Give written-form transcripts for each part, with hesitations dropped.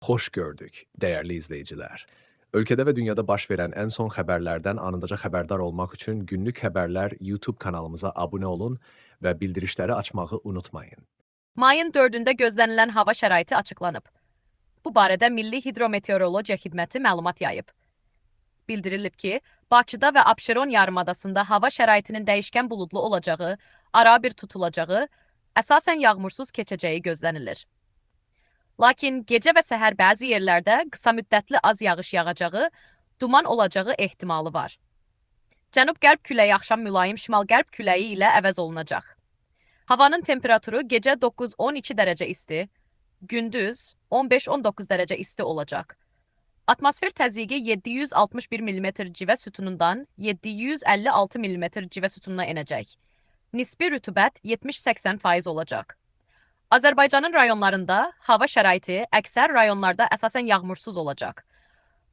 Hoş gördük, değerli izleyiciler. Ülkede ve dünyada baş verən ən son xəbərlərdən anındaca xəbərdar olmaq üçün Günlük Xəbərlər YouTube kanalımıza abunə olun və bildirişləri açmağı unutmayın. Mayın 4-də gözlənilən hava şəraiti açıqlanıb. Bu barədə Milli Hidrometeorologiya Xidməti məlumat yayıb. Bildirilib ki, Bakıda və Abşeron yarımadasında hava şəraitinin dəyişkən buludlu olacağı, arabir tutulacağı, əsasən yağmursuz keçəcəyi gözlənilir. Lakin gecə və səhər bəzi yerlərdə qısa müddətli az yağış yağacağı, duman olacağı ehtimalı var. Cənub-qərb küləyi axşam mülayim şimal-qərb küləyi ilə əvəz olunacaq. Havanın temperaturu gecə 9-12 dərəcə isti, gündüz 15-19 dərəcə isti olacaq. Atmosfer təzyiqi 761 mm civə sütunundan 756 mm civə sütununa enəcək. Nisbi rütubət 70-80% olacaq. Azərbaycanın rayonlarında hava şəraiti əksər rayonlarda əsasən yağmursuz olacaq.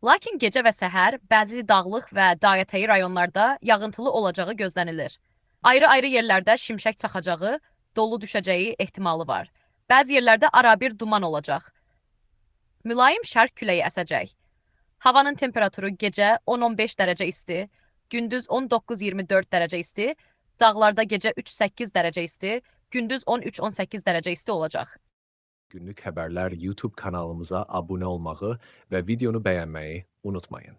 Lakin gecə və səhər bəzi dağlıq və dağətəyi rayonlarda yağıntılı olacağı gözlənilir. Ayrı-ayrı yerlərdə şimşək çaxacağı, dolu düşəcəyi ehtimalı var. Bəzi yerlərdə arabir duman olacaq. Mülayim şərq küləyi əsəcək. Havanın temperaturu gecə 10-15 dərəcə isti, gündüz 19-24 dərəcə isti, dağlarda gecə 3-8 dərəcə isti, gündüz 13-18 dərəcə isti olacaq. Günlük Xəbərlər YouTube kanalımıza abunə olmağı və videonu bəyənməyi unutmayın.